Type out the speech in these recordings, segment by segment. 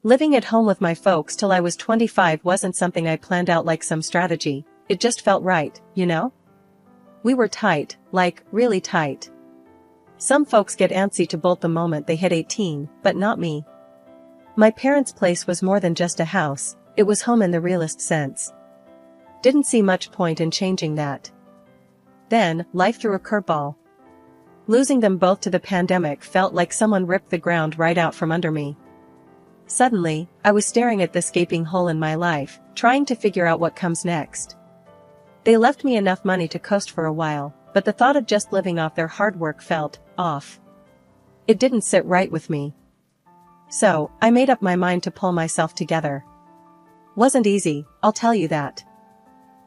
Living at home with my folks till I was 25 wasn't something I planned out like some strategy, it just felt right, you know? We were tight, like, really tight. Some folks get antsy to bolt the moment they hit 18, but not me. My parents' place was more than just a house, it was home in the realest sense. Didn't see much point in changing that. Then, life threw a curveball. Losing them both to the pandemic felt like someone ripped the ground right out from under me. Suddenly, I was staring at this gaping hole in my life, trying to figure out what comes next. They left me enough money to coast for a while, but the thought of just living off their hard work felt off. It didn't sit right with me. So, I made up my mind to pull myself together. Wasn't easy, I'll tell you that.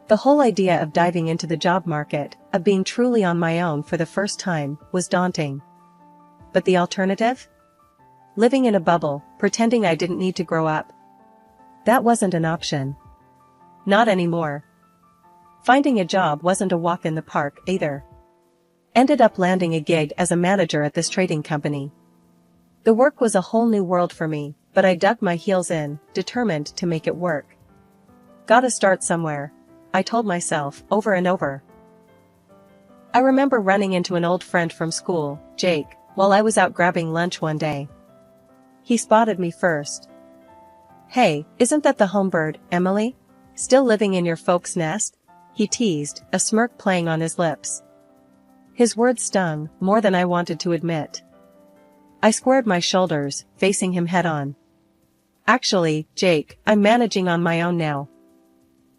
The whole idea of diving into the job market, of being truly on my own for the first time, was daunting. But the alternative? Living in a bubble, pretending I didn't need to grow up. That wasn't an option. Not anymore. Finding a job wasn't a walk in the park, either. Ended up landing a gig as a manager at this trading company. The work was a whole new world for me, but I dug my heels in, determined to make it work. Gotta start somewhere, I told myself, over and over. I remember running into an old friend from school, Jake, while I was out grabbing lunch one day. He spotted me first. "Hey, isn't that the homebird, Emily? Still living in your folks' nest?" he teased, a smirk playing on his lips. His words stung, more than I wanted to admit. I squared my shoulders, facing him head-on. "Actually, Jake, I'm managing on my own now.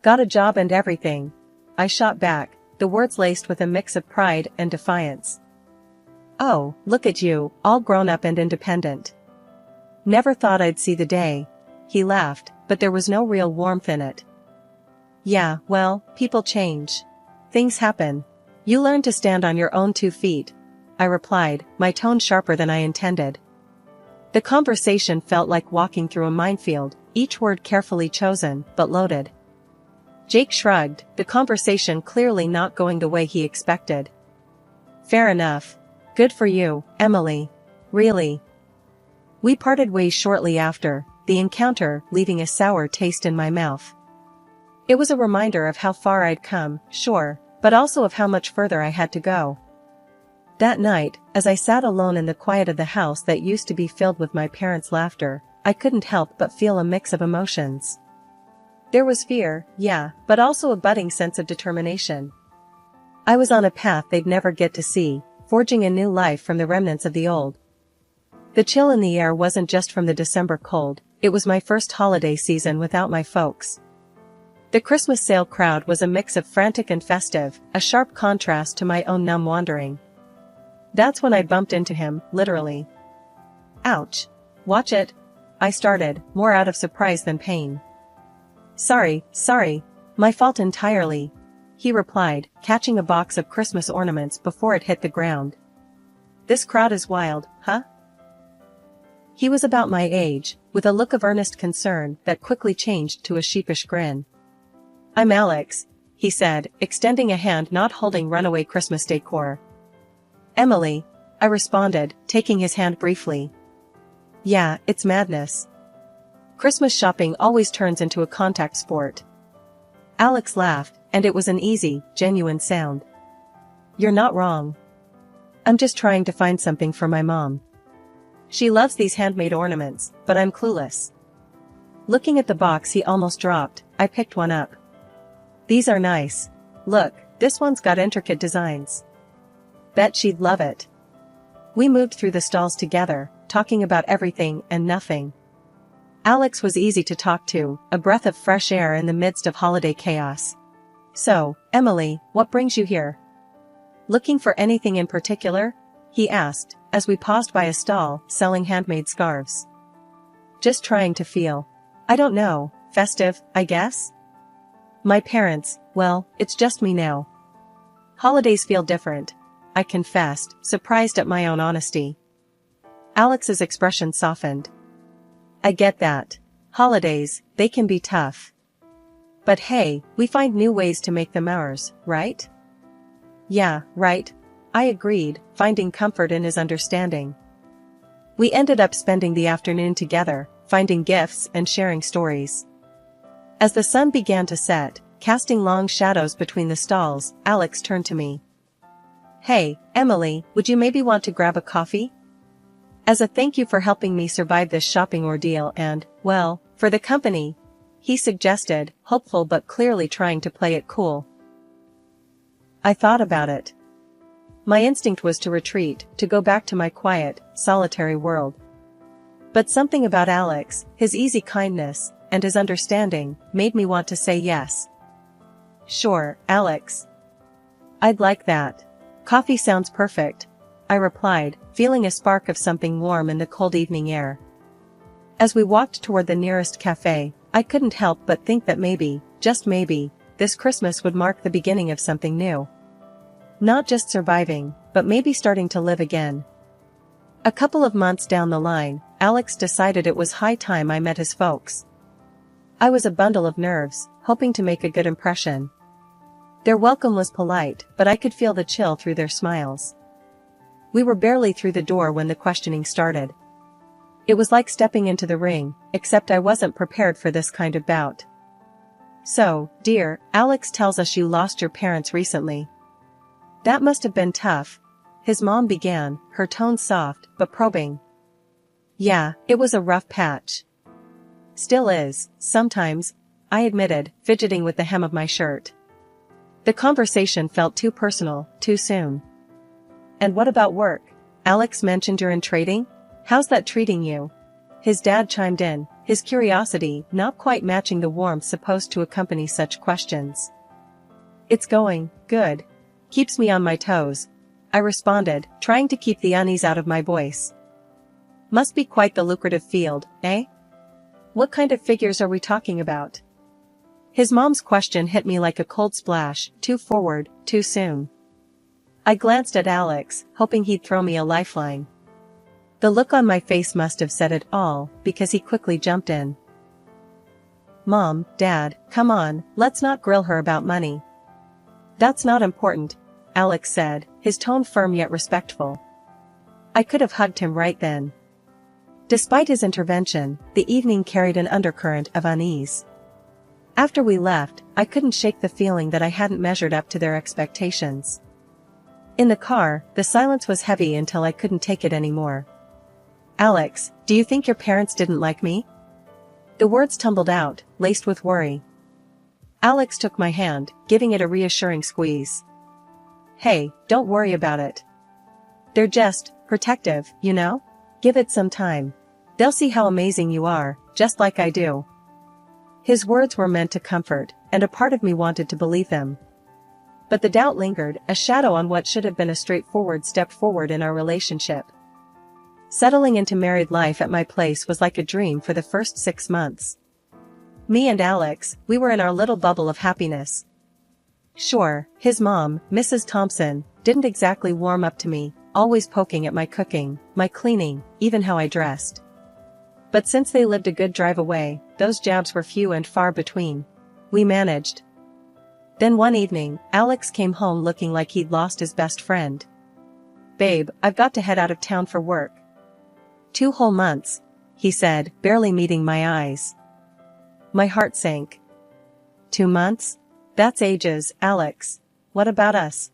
Got a job and everything," I shot back, the words laced with a mix of pride and defiance. "Oh, look at you, all grown up and independent. Never thought I'd see the day," he laughed, but there was no real warmth in it. "Yeah, well, people change. Things happen. You learn to stand on your own 2 feet," I replied, my tone sharper than I intended. The conversation felt like walking through a minefield, each word carefully chosen, but loaded. Jake shrugged, the conversation clearly not going the way he expected. "Fair enough. Good for you, Emily. Really." We parted ways shortly after, the encounter leaving a sour taste in my mouth. It was a reminder of how far I'd come, sure, but also of how much further I had to go. That night, as I sat alone in the quiet of the house that used to be filled with my parents' laughter, I couldn't help but feel a mix of emotions. There was fear, yeah, but also a budding sense of determination. I was on a path they'd never get to see, forging a new life from the remnants of the old. The chill in the air wasn't just from the December cold, it was my first holiday season without my folks. The Christmas sale crowd was a mix of frantic and festive, a sharp contrast to my own numb wandering. That's when I bumped into him, literally. "Ouch. Watch it," I started, more out of surprise than pain. Sorry, my fault entirely," he replied, catching a box of Christmas ornaments before it hit the ground. "This crowd is wild, huh?" He was about my age, with a look of earnest concern that quickly changed to a sheepish grin. "I'm Alex," he said, extending a hand not holding runaway Christmas decor. "Emily," I responded, taking his hand briefly. "Yeah, it's madness. Christmas shopping always turns into a contact sport." Alex laughed, and it was an easy, genuine sound. "You're not wrong. I'm just trying to find something for my mom. She loves these handmade ornaments, but I'm clueless." Looking at the box he almost dropped, I picked one up. "These are nice. Look, this one's got intricate designs. Bet she'd love it." We moved through the stalls together, talking about everything and nothing. Alex was easy to talk to, a breath of fresh air in the midst of holiday chaos. "So, Emily, what brings you here? Looking for anything in particular?" he asked, as we paused by a stall selling handmade scarves. "Just trying to feel, I don't know, festive, I guess? My parents, well, it's just me now. Holidays feel different," I confessed, surprised at my own honesty. Alex's expression softened. "I get that. Holidays, they can be tough. But hey, we find new ways to make them ours, right?" "Yeah, right," I agreed, finding comfort in his understanding. We ended up spending the afternoon together, finding gifts and sharing stories. As the sun began to set, casting long shadows between the stalls, Alex turned to me. "Hey, Emily, would you maybe want to grab a coffee? As a thank you for helping me survive this shopping ordeal and, well, for the company," he suggested, hopeful but clearly trying to play it cool. I thought about it. My instinct was to retreat, to go back to my quiet, solitary world. But something about Alex, his easy kindness, and his understanding, made me want to say yes. "Sure, Alex. I'd like that. Coffee sounds perfect," I replied, feeling a spark of something warm in the cold evening air. As we walked toward the nearest cafe, I couldn't help but think that maybe, just maybe, this Christmas would mark the beginning of something new. Not just surviving, but maybe starting to live again. A couple of months down the line, Alex decided it was high time I met his folks. I was a bundle of nerves, hoping to make a good impression. Their welcome was polite, but I could feel the chill through their smiles. We were barely through the door when the questioning started. It was like stepping into the ring, except I wasn't prepared for this kind of bout. "So, dear, Alex tells us you lost your parents recently. That must have been tough," his mom began, her tone soft, but probing. "Yeah, it was a rough patch. Still is, sometimes," I admitted, fidgeting with the hem of my shirt. The conversation felt too personal, too soon. "And what about work? Alex mentioned you're in trading? How's that treating you?" His dad chimed in, his curiosity not quite matching the warmth supposed to accompany such questions. "It's going good. Keeps me on my toes," I responded, trying to keep the unease out of my voice. "Must be quite the lucrative field, eh? What kind of figures are we talking about?" His mom's question hit me like a cold splash, too forward, too soon. I glanced at Alex, hoping he'd throw me a lifeline. The look on my face must have said it all, because he quickly jumped in. "Mom, Dad, come on, let's not grill her about money." "That's not important," Alex said, his tone firm yet respectful. I could have hugged him right then. Despite his intervention, the evening carried an undercurrent of unease. After we left, I couldn't shake the feeling that I hadn't measured up to their expectations. In the car, the silence was heavy until I couldn't take it anymore. "Alex, do you think your parents didn't like me?" The words tumbled out, laced with worry. Alex took my hand, giving it a reassuring squeeze. "Hey, don't worry about it. They're just protective, you know? Give it some time. They'll see how amazing you are, just like I do." His words were meant to comfort, and a part of me wanted to believe them. But the doubt lingered, a shadow on what should have been a straightforward step forward in our relationship. Settling into married life at my place was like a dream for the first 6 months. Me and Alex, we were in our little bubble of happiness. Sure, his mom, Mrs. Thompson, didn't exactly warm up to me, always poking at my cooking, my cleaning, even how I dressed. But since they lived a good drive away, those jabs were few and far between. We managed. Then one evening, Alex came home looking like he'd lost his best friend. "Babe, I've got to head out of town for work." 2 whole months, he said, barely meeting my eyes. My heart sank. 2 months? That's ages, Alex. What about us?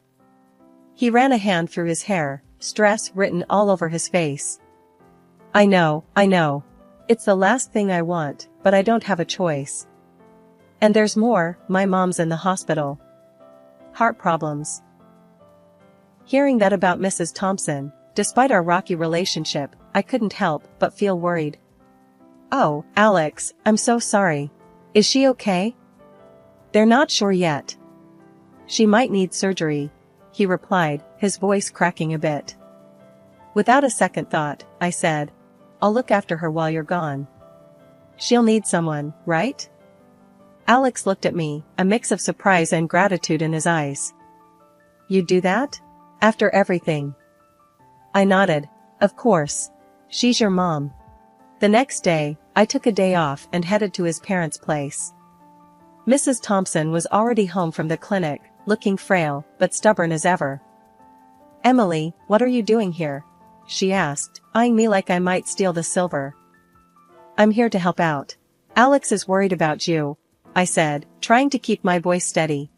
He ran a hand through his hair, stress written all over his face. I know. It's the last thing I want, but I don't have a choice. And there's more, my mom's in the hospital. Heart problems. Hearing that about Mrs. Thompson, despite our rocky relationship, I couldn't help but feel worried. "Oh, Alex, I'm so sorry. Is she okay?" "They're not sure yet. She might need surgery," he replied, his voice cracking a bit. Without a second thought, I said, "I'll look after her while you're gone." "She'll need someone, right?" Alex looked at me, a mix of surprise and gratitude in his eyes. "You'd do that? After everything?" I nodded. "Of course. She's your mom." The next day, I took a day off and headed to his parents' place. Mrs. Thompson was already home from the clinic, looking frail, but stubborn as ever. "Emily, what are you doing here?" she asked, eyeing me like I might steal the silver. I'm here to help out. Alex is worried about you, I said, trying to keep my voice steady.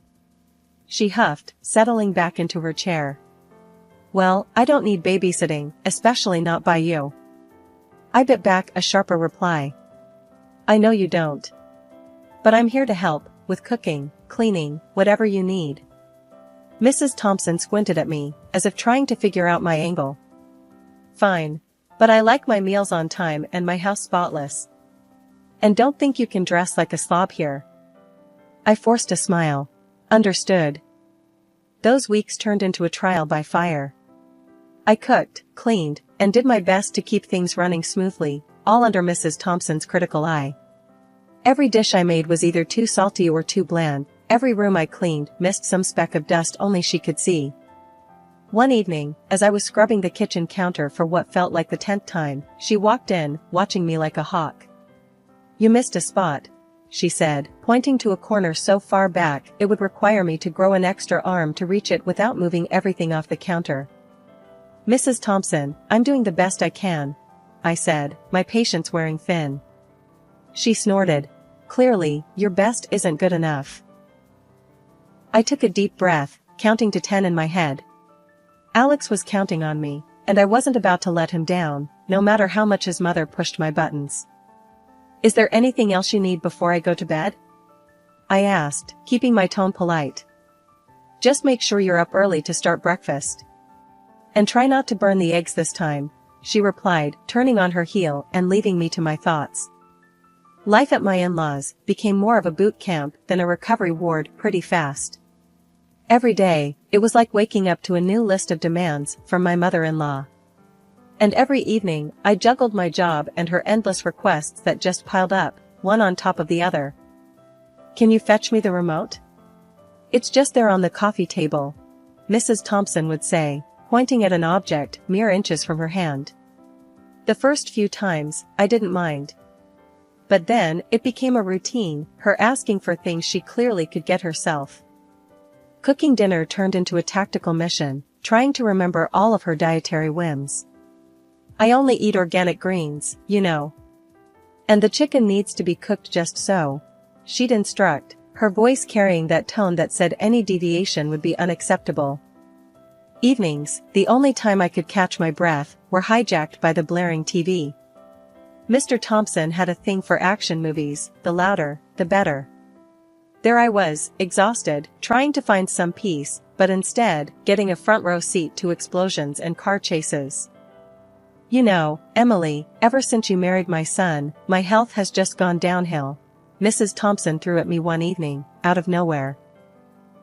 She huffed, settling back into her chair. Well, I don't need babysitting, especially not by you. I bit back a sharper reply. I know you don't. But I'm here to help, with cooking, cleaning, whatever you need. Mrs. Thompson squinted at me, as if trying to figure out my angle. Fine. But I like my meals on time and my house spotless. And don't think you can dress like a slob here. I forced a smile. Understood. Those weeks turned into a trial by fire. I cooked, cleaned, and did my best to keep things running smoothly, all under Mrs. Thompson's critical eye. Every dish I made was either too salty or too bland, every room I cleaned missed some speck of dust only she could see. One evening, as I was scrubbing the kitchen counter for what felt like the 10th time, she walked in, watching me like a hawk. You missed a spot, she said, pointing to a corner so far back it would require me to grow an extra arm to reach it without moving everything off the counter. Mrs. Thompson, I'm doing the best I can, I said, my patience wearing thin. She snorted. Clearly, your best isn't good enough. I took a deep breath, counting to 10 in my head. Alex was counting on me, and I wasn't about to let him down, no matter how much his mother pushed my buttons. Is there anything else you need before I go to bed? I asked, keeping my tone polite. Just make sure you're up early to start breakfast. And try not to burn the eggs this time, she replied, turning on her heel and leaving me to my thoughts. Life at my in-laws became more of a boot camp than a recovery ward pretty fast. Every day, it was like waking up to a new list of demands from my mother-in-law. And every evening, I juggled my job and her endless requests that just piled up, one on top of the other. Can you fetch me the remote? It's just there on the coffee table, Mrs. Thompson would say, pointing at an object mere inches from her hand. The first few times, I didn't mind. But then, it became a routine, her asking for things she clearly could get herself. Cooking dinner turned into a tactical mission, trying to remember all of her dietary whims. I only eat organic greens, you know. And the chicken needs to be cooked just so, she'd instruct, her voice carrying that tone that said any deviation would be unacceptable. Evenings, the only time I could catch my breath, were hijacked by the blaring TV. Mr. Thompson had a thing for action movies, the louder, the better. There I was, exhausted, trying to find some peace, but instead, getting a front row seat to explosions and car chases. You know, Emily, ever since you married my son, my health has just gone downhill, Mrs. Thompson threw at me one evening, out of nowhere.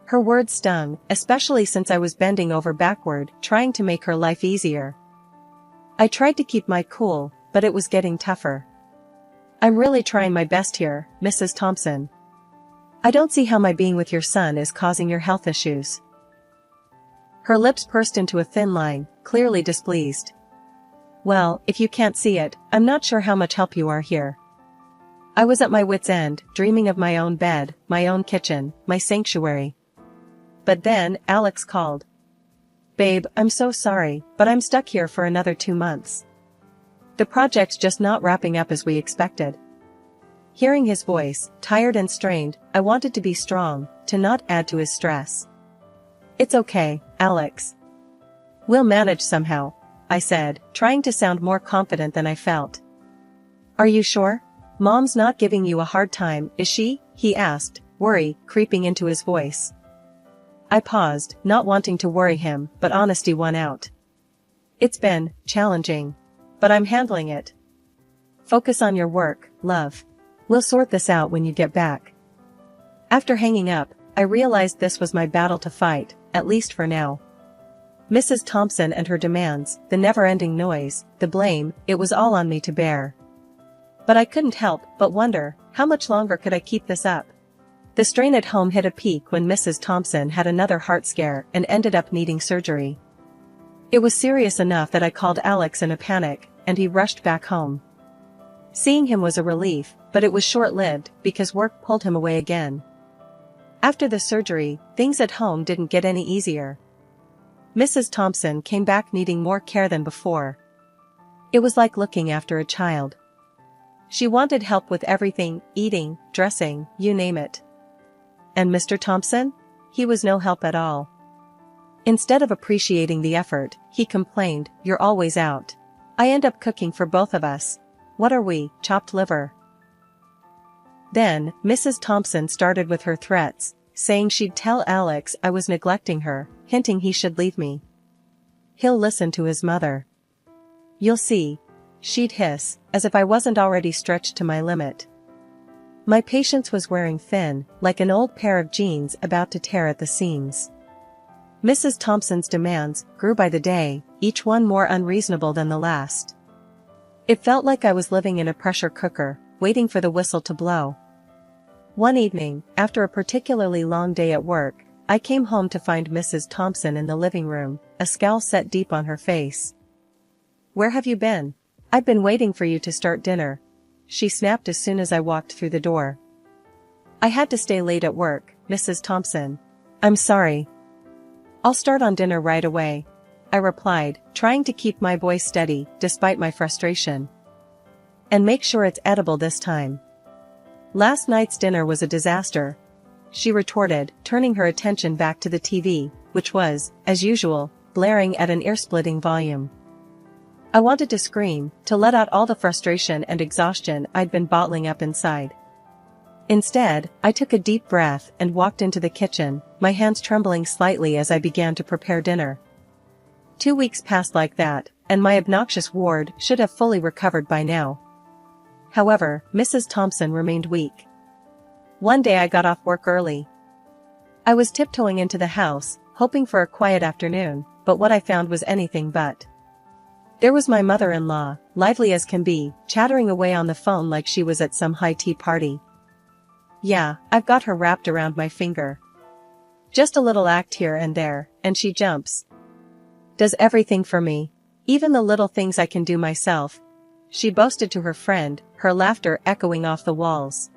Her words stung, especially since I was bending over backward, trying to make her life easier. I tried to keep my cool, but it was getting tougher. I'm really trying my best here, Mrs. Thompson. I don't see how my being with your son is causing your health issues. Her lips pursed into a thin line, clearly displeased. Well, if you can't see it, I'm not sure how much help you are here. I was at my wit's end, dreaming of my own bed, my own kitchen, my sanctuary. But then, Alex called. Babe, I'm so sorry, but I'm stuck here for another 2 months. The project's just not wrapping up as we expected. Hearing his voice, tired and strained, I wanted to be strong, to not add to his stress. It's okay, Alex. We'll manage somehow, I said, trying to sound more confident than I felt. Are you sure? Mom's not giving you a hard time, is she? He asked, worry creeping into his voice. I paused, not wanting to worry him, but honesty won out. It's been challenging. But I'm handling it. Focus on your work, love. We'll sort this out when you get back. After hanging up, I realized this was my battle to fight, at least for now. Mrs. Thompson and her demands, the never-ending noise, the blame, it was all on me to bear. But I couldn't help but wonder, how much longer could I keep this up? The strain at home hit a peak when Mrs. Thompson had another heart scare and ended up needing surgery. It was serious enough that I called Alex in a panic, and he rushed back home. Seeing him was a relief, but it was short-lived because work pulled him away again. After the surgery, things at home didn't get any easier. Mrs. Thompson came back needing more care than before. It was like looking after a child. She wanted help with everything, eating, dressing, you name it. And Mr. Thompson? He was no help at all. Instead of appreciating the effort, he complained, "You're always out. I end up cooking for both of us. What are we, chopped liver?" Then, Mrs. Thompson started with her threats, saying she'd tell Alex I was neglecting her, hinting he should leave me. "He'll listen to his mother. You'll see," she'd hiss, as if I wasn't already stretched to my limit. My patience was wearing thin, like an old pair of jeans about to tear at the seams. Mrs. Thompson's demands grew by the day, each one more unreasonable than the last. It felt like I was living in a pressure cooker, waiting for the whistle to blow. One evening, after a particularly long day at work, I came home to find Mrs. Thompson in the living room, a scowl set deep on her face. "Where have you been? I've been waiting for you to start dinner," she snapped as soon as I walked through the door. "I had to stay late at work, Mrs. Thompson. I'm sorry." "I'll start on dinner right away," I replied, trying to keep my voice steady despite my frustration. "And make sure it's edible this time." "Last night's dinner was a disaster," she retorted, turning her attention back to the TV, which was, as usual, blaring at an ear-splitting volume. I wanted to scream, to let out all the frustration and exhaustion I'd been bottling up inside. Instead, I took a deep breath and walked into the kitchen, my hands trembling slightly as I began to prepare dinner. 2 weeks passed like that, and my obnoxious ward should have fully recovered by now. However, Mrs. Thompson remained weak. One day I got off work early. I was tiptoeing into the house, hoping for a quiet afternoon, but what I found was anything but. There was my mother-in-law, lively as can be, chattering away on the phone like she was at some high tea party. Yeah, I've got her wrapped around my finger. Just a little act here and there, and she jumps. Does everything for me. Even the little things I can do myself, she boasted to her friend, her laughter echoing off the walls.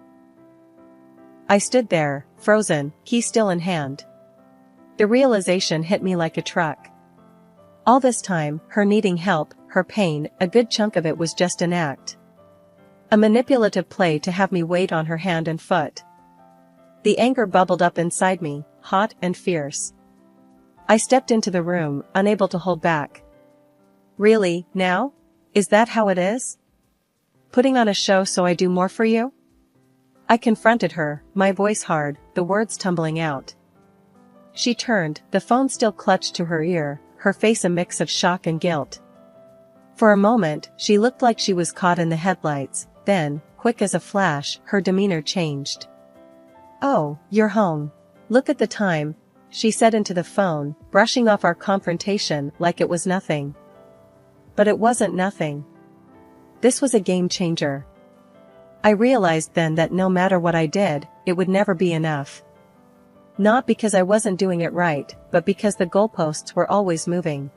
I stood there, frozen, key still in hand. The realization hit me like a truck. All this time, her needing help, her pain, a good chunk of it was just an act. A manipulative play to have me wait on her hand and foot. The anger bubbled up inside me, hot and fierce. I stepped into the room, unable to hold back. "Really, now? Is that how it is? Putting on a show so I do more for you?" I confronted her, my voice hard, the words tumbling out. She turned, the phone still clutched to her ear, her face a mix of shock and guilt. For a moment, she looked like she was caught in the headlights, then, quick as a flash, her demeanor changed. "Oh, you're home. Look at the time," she said into the phone, brushing off our confrontation like it was nothing. But it wasn't nothing. This was a game changer. I realized then that no matter what I did, it would never be enough. Not because I wasn't doing it right, but because the goalposts were always moving.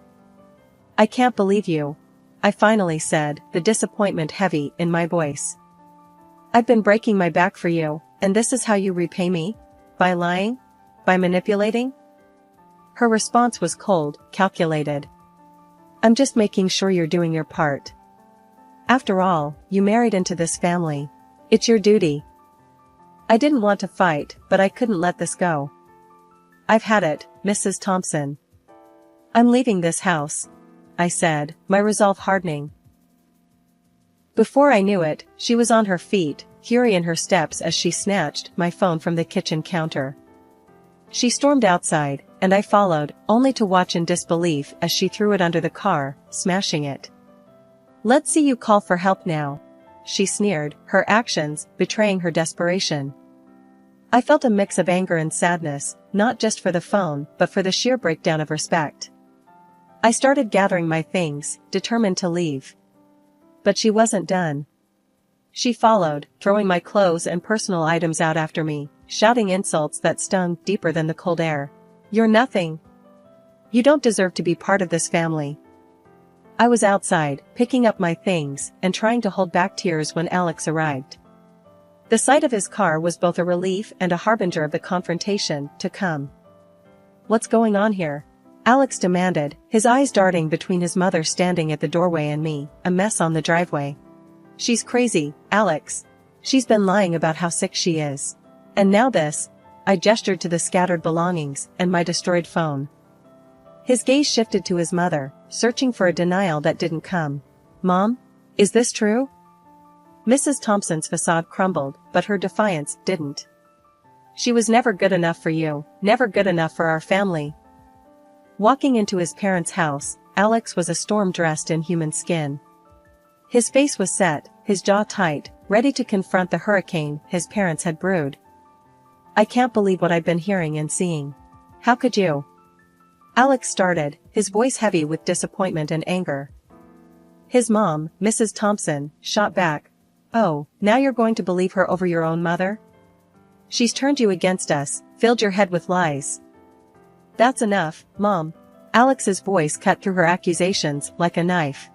"I can't believe you," I finally said, the disappointment heavy in my voice. "I've been breaking my back for you, and this is how you repay me? By lying? By manipulating?" Her response was cold, calculated. "I'm just making sure you're doing your part. After all, you married into this family. It's your duty." I didn't want to fight, but I couldn't let this go. "I've had it, Mrs. Thompson. I'm leaving this house," I said, my resolve hardening. Before I knew it, she was on her feet, fury in her steps as she snatched my phone from the kitchen counter. She stormed outside, and I followed, only to watch in disbelief as she threw it under the car, smashing it. "Let's see you call for help now," she sneered, her actions betraying her desperation. I felt a mix of anger and sadness, not just for the phone, but for the sheer breakdown of respect. I started gathering my things, determined to leave. But she wasn't done. She followed, throwing my clothes and personal items out after me, shouting insults that stung deeper than the cold air. "You're nothing. You don't deserve to be part of this family." I was outside, picking up my things, and trying to hold back tears when Alex arrived. The sight of his car was both a relief and a harbinger of the confrontation to come. "What's going on here?" Alex demanded, his eyes darting between his mother standing at the doorway and me, a mess on the driveway. She's crazy, Alex. She's been lying about how sick she is. And now this. I gestured to the scattered belongings and my destroyed phone. His gaze shifted to his mother, searching for a denial that didn't come. Mom? Is this true? Mrs. Thompson's facade crumbled, but her defiance didn't. She was never good enough for you, never good enough for our family. Walking into his parents' house, Alex was a storm dressed in human skin. His face was set, his jaw tight, ready to confront the hurricane his parents had brewed. I can't believe what I've been hearing and seeing. How could you? Alex started, his voice heavy with disappointment and anger. His mom, Mrs. Thompson, shot back. Oh, now you're going to believe her over your own mother? She's turned you against us, filled your head with lies. That's enough, Mom. Alex's voice cut through her accusations like a knife.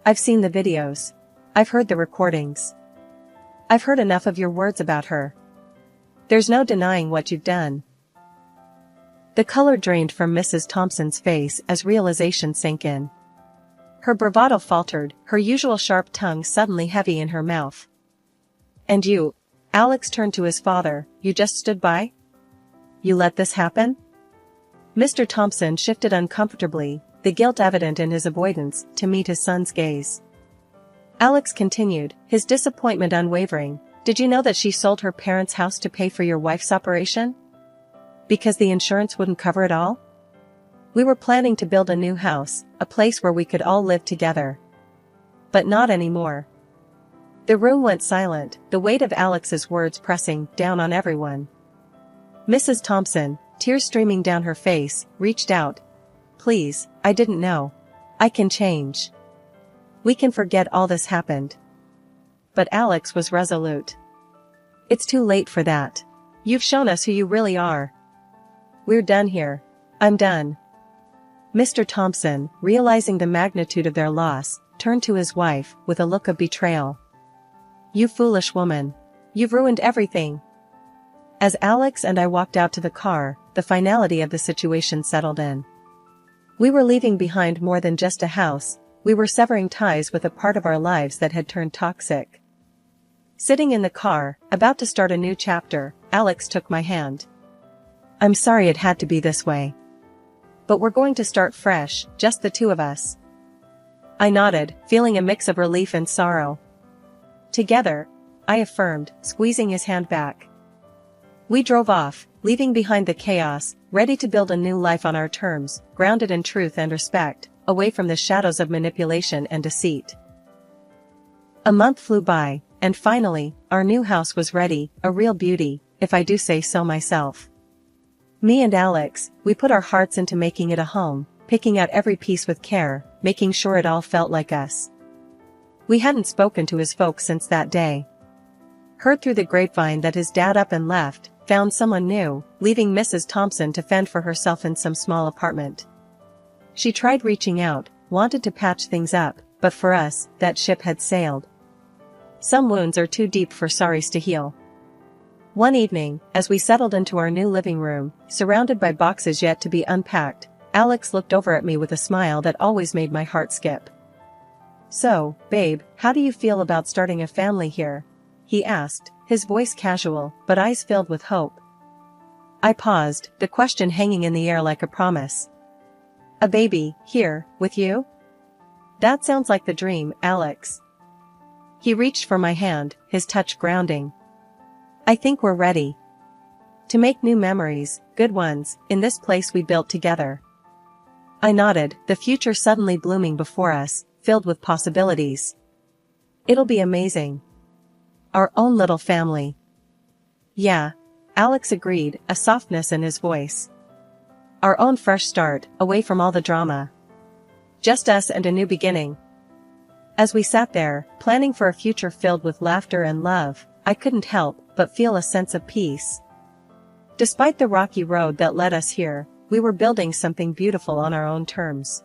I've seen the videos. I've heard the recordings. I've heard enough of your words about her. There's no denying what you've done. The color drained from Mrs. Thompson's face as realization sank in. Her bravado faltered, her usual sharp tongue suddenly heavy in her mouth. And you, Alex turned to his father, you just stood by? You let this happen? Mr. Thompson shifted uncomfortably, the guilt evident in his avoidance, to meet his son's gaze. Alex continued, his disappointment unwavering. Did you know that she sold her parents' house to pay for your wife's operation? Because the insurance wouldn't cover it all? We were planning to build a new house, a place where we could all live together. But not anymore. The room went silent, the weight of Alex's words pressing down on everyone. Mrs. Thompson, tears streaming down her face, reached out. Please, I didn't know. I can change. We can forget all this happened. But Alex was resolute. It's too late for that. You've shown us who you really are. We're done here. I'm done. Mr. Thompson, realizing the magnitude of their loss, turned to his wife with a look of betrayal. You foolish woman. You've ruined everything. As Alex and I walked out to the car, the finality of the situation settled in. We were leaving behind more than just a house, we were severing ties with a part of our lives that had turned toxic. Sitting in the car, about to start a new chapter, Alex took my hand. I'm sorry it had to be this way. But we're going to start fresh, just the two of us. I nodded, feeling a mix of relief and sorrow. Together, I affirmed, squeezing his hand back. We drove off, leaving behind the chaos, ready to build a new life on our terms, grounded in truth and respect, away from the shadows of manipulation and deceit. A month flew by, and finally, our new house was ready, a real beauty, if I do say so myself. Me and Alex, we put our hearts into making it a home, picking out every piece with care, making sure it all felt like us. We hadn't spoken to his folks since that day. Heard through the grapevine that his dad up and left, found someone new, leaving Mrs. Thompson to fend for herself in some small apartment. She tried reaching out, wanted to patch things up, but for us, that ship had sailed. Some wounds are too deep for sorries to heal. One evening, as we settled into our new living room, surrounded by boxes yet to be unpacked, Alex looked over at me with a smile that always made my heart skip. So, babe, how do you feel about starting a family here? He asked, his voice casual, but eyes filled with hope. I paused, the question hanging in the air like a promise. A baby, here, with you? That sounds like the dream, Alex. He reached for my hand, his touch grounding. I think we're ready to make new memories, good ones, in this place we built together. I nodded, the future suddenly blooming before us, filled with possibilities. It'll be amazing. Our own little family. Yeah, Alex agreed, a softness in his voice. Our own fresh start, away from all the drama. Just us and a new beginning. As we sat there, planning for a future filled with laughter and love, I couldn't help but feel a sense of peace. Despite the rocky road that led us here, we were building something beautiful on our own terms.